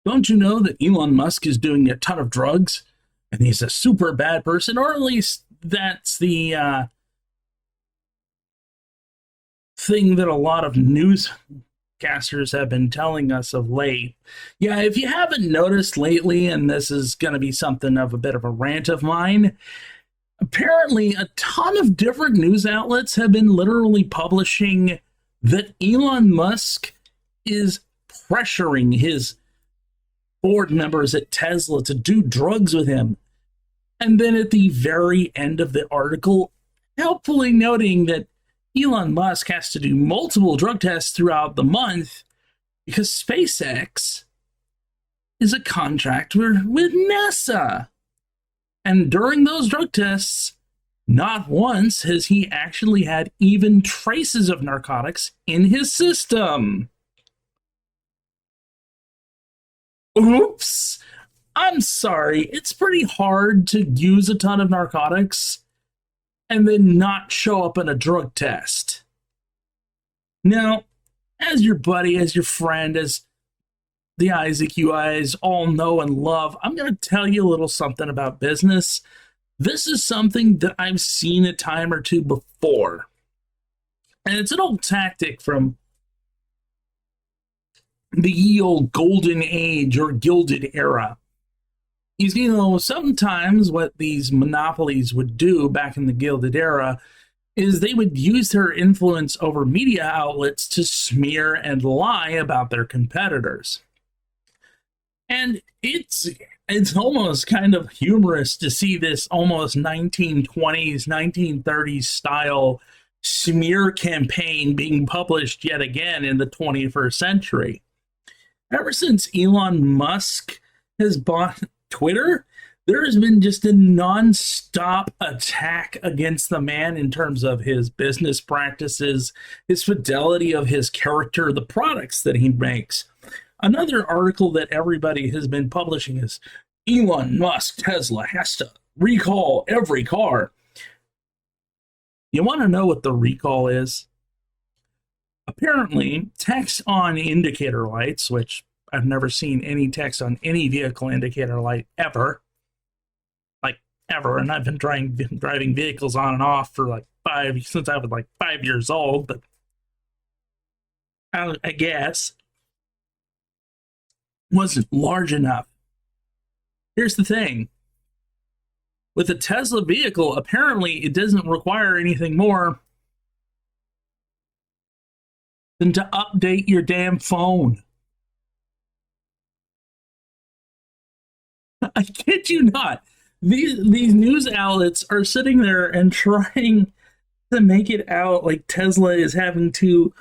Don't you know that Elon Musk is doing a ton of drugs and he's a super bad person? Or at least that's the thing that a lot of newscasters have been telling us of late. Yeah, if you haven't noticed lately, and this is going to be something of a bit of a rant of mine, apparently a ton of different news outlets have been literally publishing that Elon Musk is pressuring his board members at Tesla to do drugs with him. And then at the very end of the article, helpfully noting that Elon Musk has to do multiple drug tests throughout the month because SpaceX is a contractor with NASA. And during those drug tests, not once has he actually had even traces of narcotics in his system. Oops. I'm sorry. It's pretty hard to use a ton of narcotics and then not show up in a drug test. Now, as your buddy, as your friend, as the Isaac you guys all know and love, I'm going to tell you a little something about business. This is something that I've seen a time or two before. And it's an old tactic from the ye old golden age or gilded era. Sometimes what these monopolies would do back in the gilded era is they would use their influence over media outlets to smear and lie about their competitors. And it's almost kind of humorous to see this almost 1920s, 1930s style smear campaign being published yet again in the 21st century. Ever since Elon Musk has bought Twitter, there has been just a non-stop attack against the man in terms of his business practices, his fidelity of his character, the products that he makes. Another article that everybody has been publishing is Elon Musk Tesla has to recall every car. You want to know what the recall is? Apparently, text on indicator lights, which I've never seen any text on any vehicle indicator light ever. Like, ever. And I've been driving vehicles on and off for since I was 5 years old, but I guess wasn't large enough. Here's the thing. With a Tesla vehicle, apparently it doesn't require anything more than to update your damn phone. I kid you not. These news outlets are sitting there and trying to make it out like Tesla is having to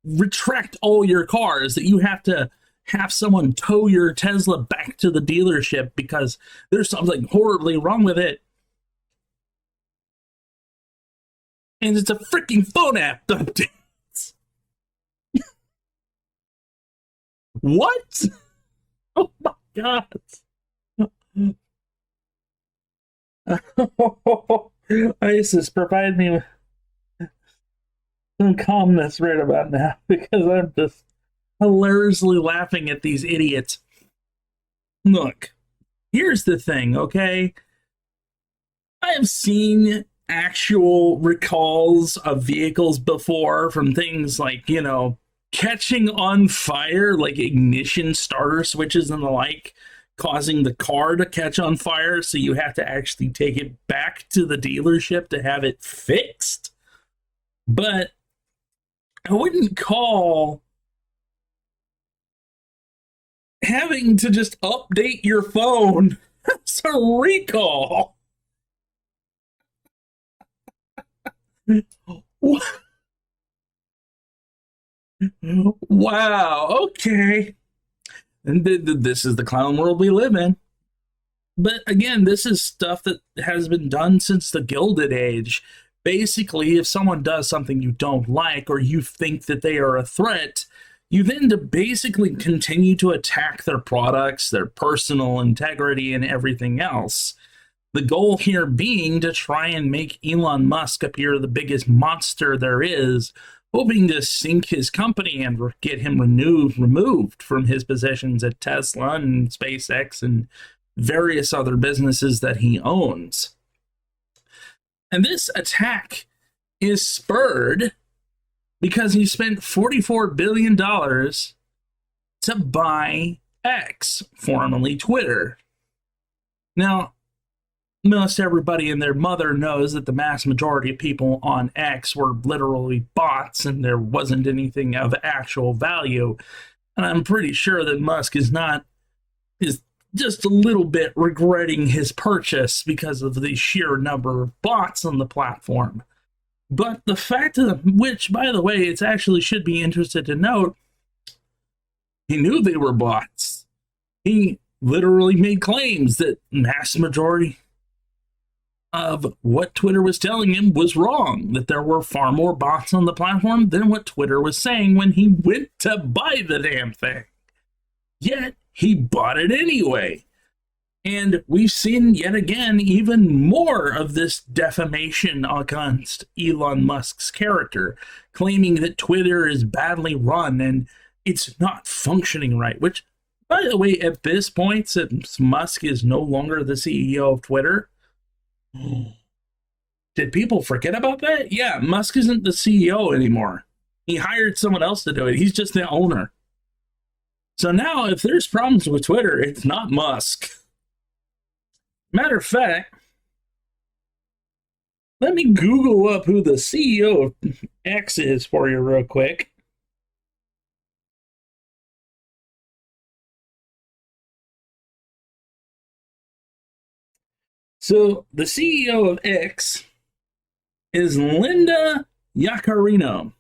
retract all your cars, that you have to have someone tow your Tesla back to the dealership because there's something horribly wrong with it. And it's a freaking phone app updates. What? Oh my God. ISIS, provide me with some calmness right about now because I'm just hilariously laughing at these idiots. Look, here's the thing, okay? I have seen actual recalls of vehicles before from things like, catching on fire, like ignition starter switches and the like, causing the car to catch on fire, so you have to actually take it back to the dealership to have it fixed. But I wouldn't call having to just update your phone as a recall. Wow, okay. And this is the clown world we live in. But again, this is stuff that has been done since the Gilded Age. Basically, if someone does something you don't like or you think that they are a threat, you then to basically continue to attack their products, their personal integrity, and everything else. The goal here being to try and make Elon Musk appear the biggest monster there is, hoping to sink his company and get him removed from his positions at Tesla and SpaceX and various other businesses that he owns. And this attack is spurred because he spent $44 billion to buy X, formerly Twitter. Now, most everybody and their mother knows that the mass majority of people on X were literally bots and there wasn't anything of actual value. And I'm pretty sure that Musk is just a little bit regretting his purchase because of the sheer number of bots on the platform. But the fact of which, by the way, it's actually should be interested to note, he knew they were bots. He literally made claims that mass majority of what Twitter was telling him was wrong, that there were far more bots on the platform than what Twitter was saying when he went to buy the damn thing. Yet, he bought it anyway. And we've seen yet again even more of this defamation against Elon Musk's character, claiming that Twitter is badly run and it's not functioning right, which, by the way, at this point, since Musk is no longer the CEO of Twitter, did people forget about that? Yeah, Musk isn't the CEO anymore. He hired someone else to do it. He's just the owner. So now, if there's problems with Twitter, it's not Musk. Matter of fact, let me Google up who the CEO of X is for you real quick. So the CEO of X is Linda Yaccarino.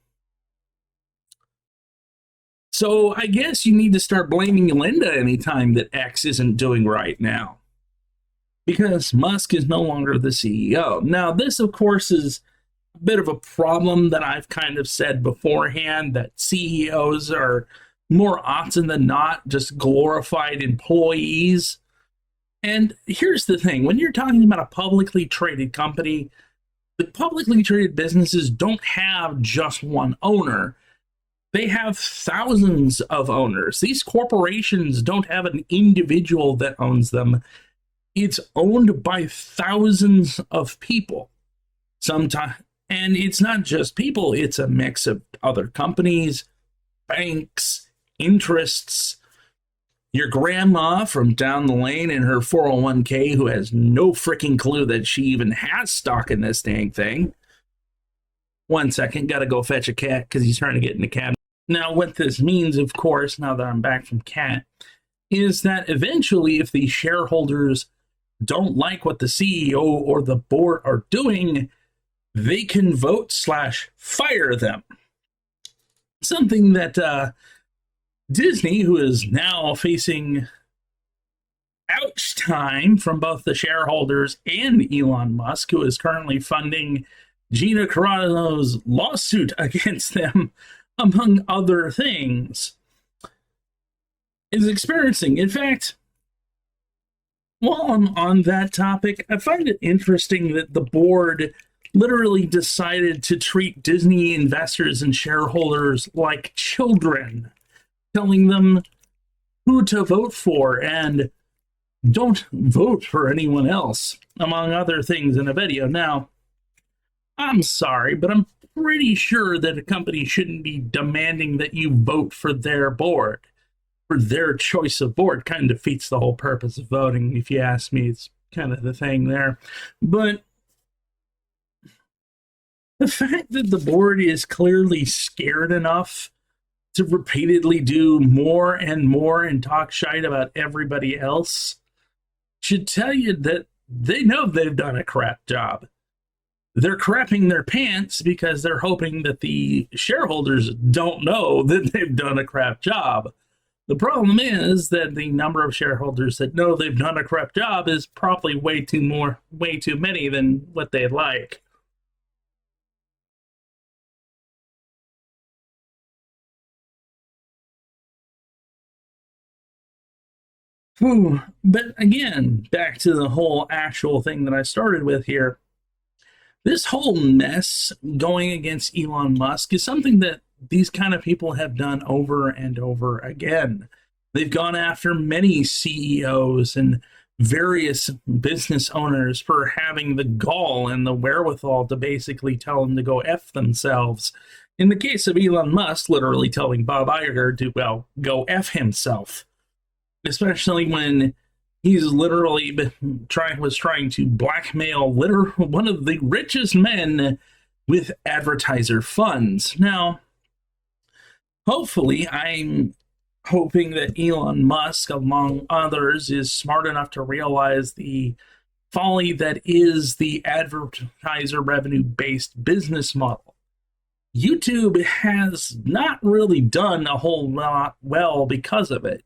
So I guess you need to start blaming Linda anytime that X isn't doing right now, because Musk is no longer the CEO. Now, this, of course, is a bit of a problem that I've kind of said beforehand, that CEOs are more often than not just glorified employees. And here's the thing, when you're talking about a publicly traded company, the publicly traded businesses don't have just one owner. They have thousands of owners. These corporations don't have an individual that owns them. It's owned by thousands of people. Sometimes, and it's not just people, it's a mix of other companies, banks, interests, your grandma from down the lane in her 401k who has no freaking clue that she even has stock in this dang thing. 1 second, gotta go fetch a cat because he's trying to get in the cabinet. Now, what this means, of course, now that I'm back from cat, is that eventually if the shareholders don't like what the CEO or the board are doing, they can vote/fire them. Something that Disney, who is now facing ouch time from both the shareholders and Elon Musk, who is currently funding Gina Carano's lawsuit against them, among other things, is experiencing. In fact, while I'm on that topic, I find it interesting that the board literally decided to treat Disney investors and shareholders like children, telling them who to vote for and don't vote for anyone else, among other things in a video. Now, I'm sorry, but I'm pretty sure that a company shouldn't be demanding that you vote for their board, for their choice of board. Kind of defeats the whole purpose of voting, if you ask me. It's kind of the thing there. But the fact that the board is clearly scared enough to repeatedly do more and more and talk shite about everybody else should tell you that they know they've done a crap job. They're crapping their pants because they're hoping that the shareholders don't know that they've done a crap job. The problem is that the number of shareholders that know they've done a crap job is probably way too many than what they'd like. Whew. But again, back to the whole actual thing that I started with here. This whole mess going against Elon Musk is something that these kind of people have done over and over again. They've gone after many CEOs and various business owners for having the gall and the wherewithal to basically tell them to go F themselves. In the case of Elon Musk, literally telling Bob Iger to, well, go F himself, especially when he's literally was trying to blackmail one of the richest men with advertiser funds. Now, hopefully, I'm hoping that Elon Musk, among others, is smart enough to realize the folly that is the advertiser revenue-based business model. YouTube has not really done a whole lot well because of it.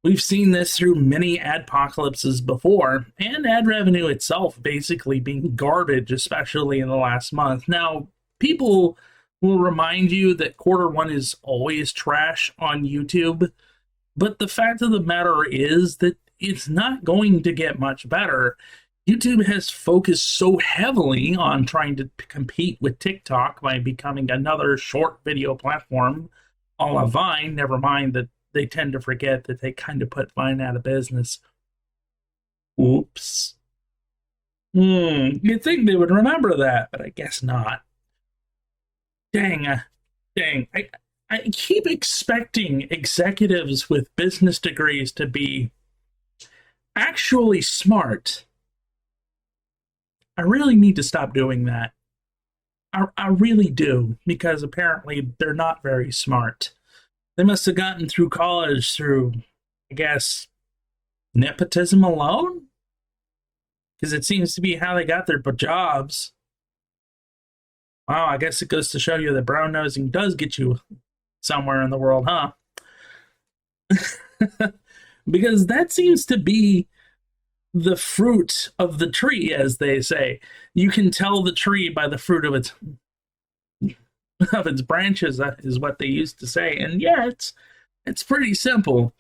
We've seen this through many adpocalypses before, and ad revenue itself basically being garbage, especially in the last month. Now, people will remind you that quarter 1 is always trash on YouTube, but the fact of the matter is that it's not going to get much better. YouTube has focused so heavily on trying to compete with TikTok by becoming another short video platform a la Vine. Never mind that they tend to forget that they kind of put Vine out of business. Oops. You'd think they would remember that, but I guess not. Dang. I keep expecting executives with business degrees to be actually smart. I really need to stop doing that. I really do, because apparently they're not very smart. They must have gotten through college through, I guess, nepotism alone? Because it seems to be how they got their jobs. Wow, I guess it goes to show you that brown nosing does get you somewhere in the world, huh? Because that seems to be the fruit of the tree, as they say. You can tell the tree by the fruit of its branches, is what they used to say. And yeah, it's pretty simple.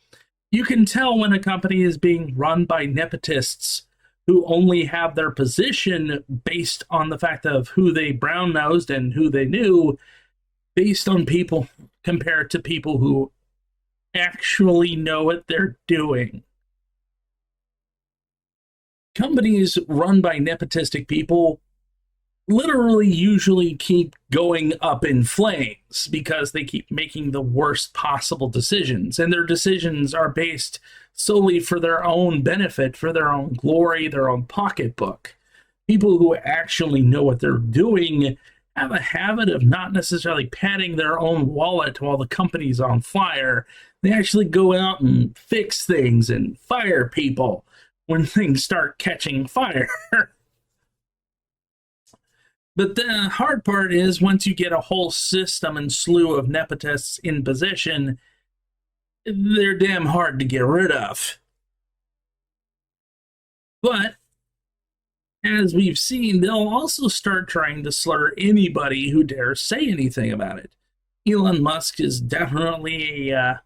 You can tell when a company is being run by nepotists who only have their position based on the fact of who they brown-nosed and who they knew, based on people compared to people who actually know what they're doing. Companies run by nepotistic people literally usually keep going up in flames because they keep making the worst possible decisions, and their decisions are based solely for their own benefit, for their own glory, their own pocketbook. People who actually know what they're doing have a habit of not necessarily patting their own wallet while the company's on fire. They actually go out and fix things and fire people when things start catching fire. But the hard part is, once you get a whole system and slew of nepotists in position, they're damn hard to get rid of. But as we've seen, they'll also start trying to slur anybody who dares say anything about it. Elon Musk is definitely a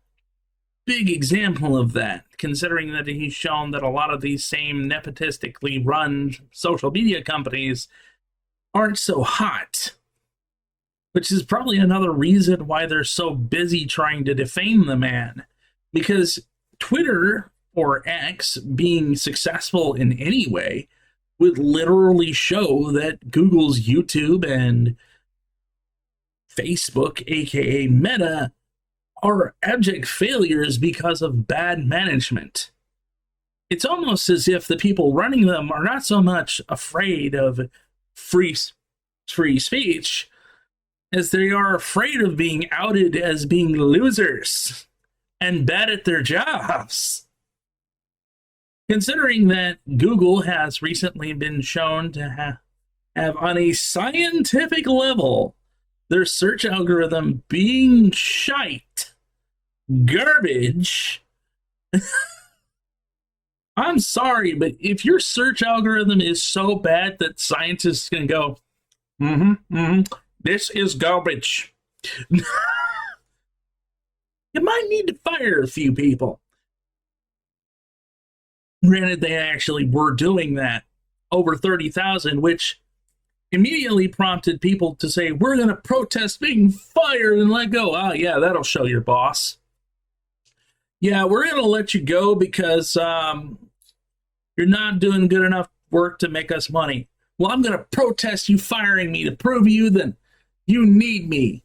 big example of that, considering that he's shown that a lot of these same nepotistically run social media companies aren't so hot, which is probably another reason why they're so busy trying to defame the man. Because Twitter, or X, being successful in any way would literally show that Google's YouTube and Facebook, aka Meta, are abject failures because of bad management. It's almost as if the people running them are not so much afraid of free speech as they are afraid of being outed as being losers and bad at their jobs. Considering that Google has recently been shown to have on a scientific level their search algorithm being shite, garbage. I'm sorry, but if your search algorithm is so bad that scientists can go, this is garbage, you might need to fire a few people. Granted, they actually were doing that, over 30,000, which immediately prompted people to say, we're going to protest being fired and let go. Oh, yeah, that'll show your boss. Yeah, we're going to let you go because you're not doing good enough work to make us money. Well, I'm going to protest you firing me to prove to you that you need me.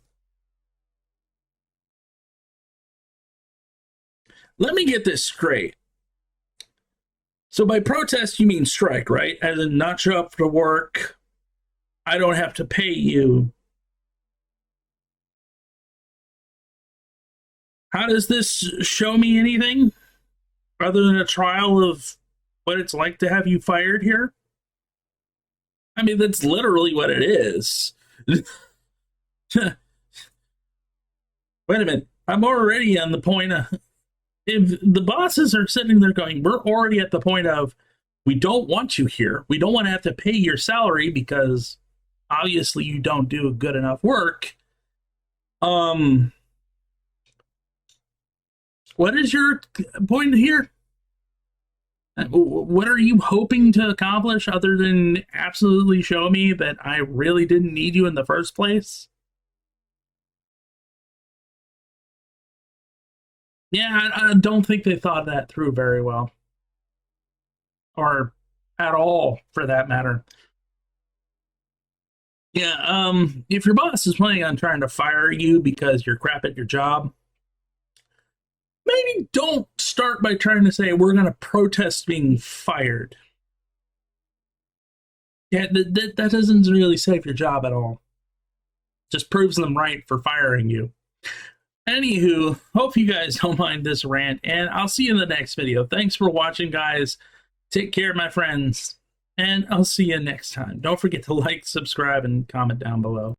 Let me get this straight. So by protest, you mean strike, right? As in not show up for work. I don't have to pay you. How does this show me anything other than a trial of what it's like to have you fired here? I mean, that's literally what it is. Wait a minute. I'm already on the point of, if the bosses are sitting there going, we're already at the point of, we don't want you here. We don't want to have to pay your salary because obviously you don't do good enough work. What is your point here? What are you hoping to accomplish other than absolutely show me that I really didn't need you in the first place? Yeah, I don't think they thought that through very well. Or at all, for that matter. Yeah, if your boss is planning on trying to fire you because you're crap at your job, maybe don't start by trying to say, we're going to protest being fired. Yeah, that doesn't really save your job at all. Just proves them right for firing you. Anywho, hope you guys don't mind this rant, and I'll see you in the next video. Thanks for watching, guys. Take care, my friends, and I'll see you next time. Don't forget to like, subscribe, and comment down below.